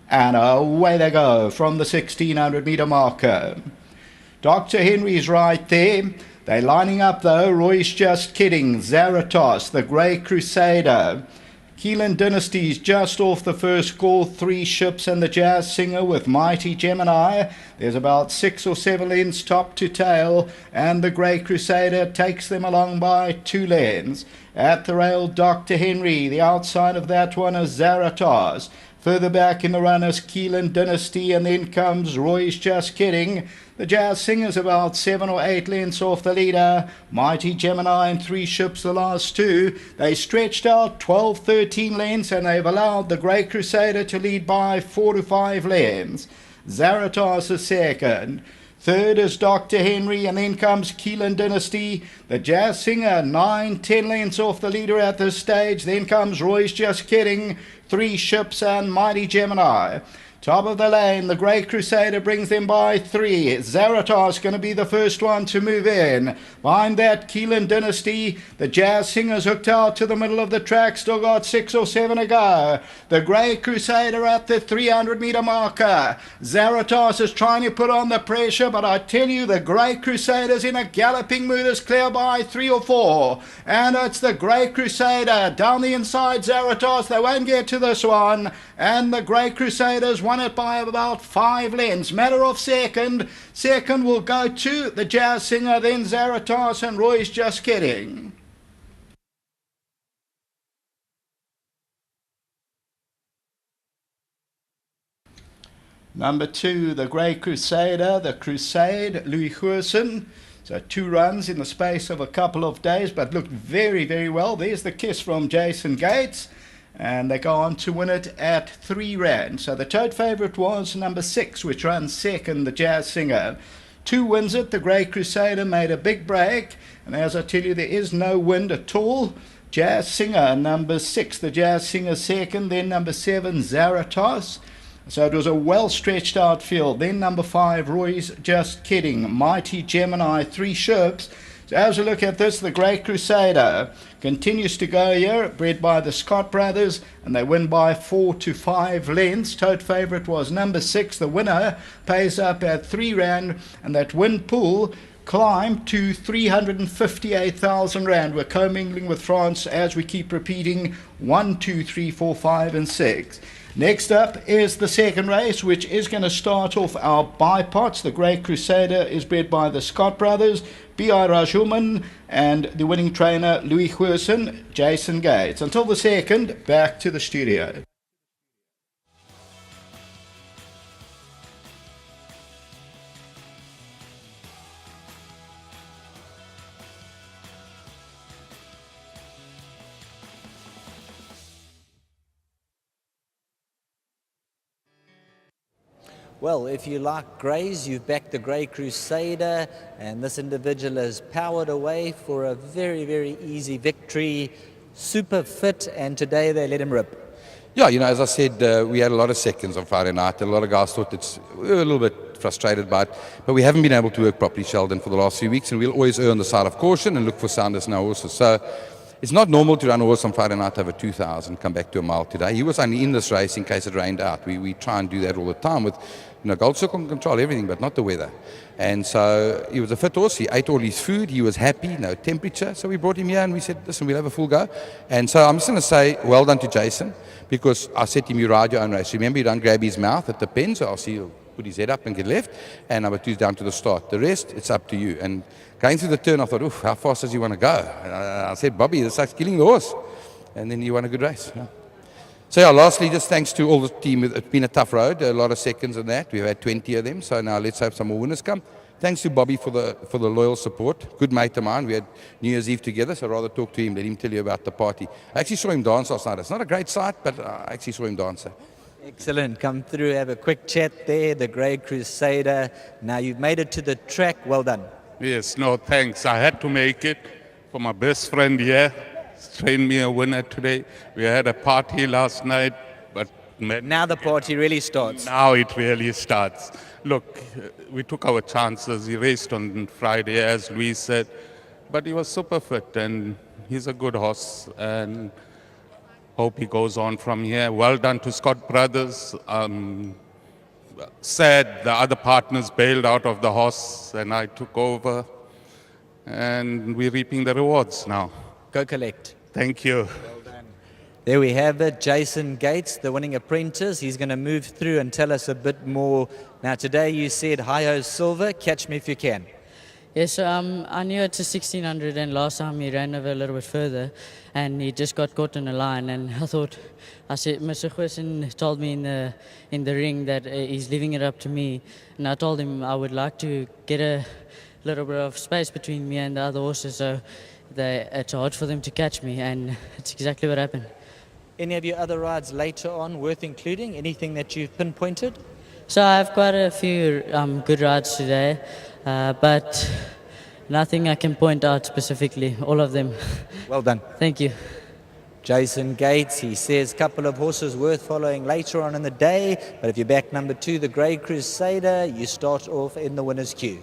And away they go from the 1600-meter marker. Dr. Henry's right there. They're lining up though. Roy's Just Kidding, Zaratos, the Grey Crusader. Keelan Dynasty's just off the first call, 3 Ships and the Jazz Singer with Mighty Gemini. There's about 6 or 7 lengths top to tail, and the Grey Crusader takes them along by 2 lengths. At the rail, Dr. Henry. The outside of that one is Zaratos. Further back in the run is Keelan Dynasty, and then comes Roy's Just Kidding. The Jazz Singer's about 7 or 8 lengths off the leader. Mighty Gemini and 3 Ships the last 2. They stretched out 12, 13 lengths, and they've allowed the Grey Crusader to lead by 4 to 5 lengths. Zaratos is second. Third is Dr. Henry, and then comes Keelan Dynasty. The Jazz Singer, 9, 10 lengths off the leader at this stage. Then comes Roy's Just Kidding, 3 Ships and Mighty Gemini. Top of the lane, the Grey Crusader brings them by 3. Zaratos going to be the first one to move in. Behind that, Keelan Dynasty. The Jazz Singer's hooked out to the middle of the track. Still got 6 or 7 to go. The Grey Crusader at the 300-meter marker. Zaratos is trying to put on the pressure, but I tell you, the Grey Crusader's in a galloping mood. Is clear by 3 or 4. And it's the Grey Crusader. Down the inside, Zaratos. They won't get to this one. And the Grey Crusaders won it by about 5 lengths. Matter of second. Second will go to the Jazz Singer, then Zaratos, and Roy's Just Kidding. Number 2, the Grey Crusader, the Crusade, Louis Goosen. So 2 runs in the space of a couple of days, but looked very, very well. There's the kiss from Jason Gates. And they go on to win it at 3 rand. So the tote favourite was number 6, which runs second, the Jazz Singer. 2 wins it. The Grey Crusader made a big break. And as I tell you, there is no wind at all. Jazz Singer, number 6, the Jazz Singer second. Then number 7, Zaratos. So it was a well-stretched out field. Then number 5, Roy's Just Kidding. Mighty Gemini, 3 Ships. So as we look at this, the Grey Crusader continues to go here, bred by the Scott brothers, and they win by 4 to 5 lengths. Tote favourite was number 6. The winner pays up at 3 rand, and that win pool climbed to 358,000 rand. We're commingling with France as we keep repeating 1, 2, 3, 4, 5, and 6. Next up is the second race, which is going to start off our bipots. The Grey Crusader is bred by the Scott brothers, B.I. Rajuman, and the winning trainer, Louis Goosen, Jason Gates. Until the second, back to the studio. Well, if you like greys, you've backed the Grey Crusader, and this individual has powered away for a very, very easy victory. Super fit, and today they let him rip. Yeah, you know, as I said, we had a lot of seconds on Friday night. A lot of guys thought we were a little bit frustrated by it, but we haven't been able to work properly, Sheldon, for the last few weeks, and we'll always err on the side of caution and look for soundness in our horses. So it's not normal to run a horse on Friday night over 2,000, come back to a mile today. He was only in this race in case it rained out. We try and do that all the time with, you know, Gold Circle can control everything, but not the weather. And so he was a fit horse. He ate all his food. He was happy, no temperature. So we brought him here and we said, listen, we'll have a full go. And so I'm just going to say well done to Jason, because I said to him, you ride your own race. Remember, you don't grab his mouth at the pen, so I'll see you put his head up and get left. And number 2 is down to the start. The rest, it's up to you. And going through the turn, I thought, oof, how fast does he want to go? And I said, Bobby, this is killing the horse. And then he won a good race. Yeah. So yeah, lastly, just thanks to all the team. It's been a tough road, a lot of seconds in that. We've had 20 of them, so now let's hope some more winners come. Thanks to Bobby for the loyal support. Good mate of mine. We had New Year's Eve together, so I'd rather talk to him, let him tell you about the party. I actually saw him dance last night. It's not a great sight, but I actually saw him dance. Excellent. Come through, have a quick chat there, the Grey Crusader. Now you've made it to the track. Well done. Yes, no, thanks. I had to make it for my best friend here. Trained me a winner today. We had a party last night, but now the party really starts. Now it really starts. Look, we took our chances. He raced on Friday, as Louis said, but he was super fit and he's a good horse. And Hope he goes on from here. Well done to Scott Brothers. Sad the other partners bailed out of the horse and I took over. And we're reaping the rewards now. Go collect. Thank you. There we have it, Jason Gates, the winning apprentice. He's going to move through and tell us a bit more. Now, today you said Hi-Ho Silver, catch me if you can. Yes, I knew it's a 1600 and last time he ran over a little bit further and he just got caught in a line and I said, Mr. Gwesen told me in the ring that he's leaving it up to me, and I told him I would like to get a little bit of space between me and the other horses so it's hard for them to catch me, and it's exactly what happened. Any of your other rides later on worth including? Anything that you've pinpointed? So I have quite a few good rides today, but nothing I can point out specifically, all of them. Well done. Thank you. Jason Gates, he says a couple of horses worth following later on in the day, but if you're back number 2, the Grey Crusader, you start off in the winner's queue.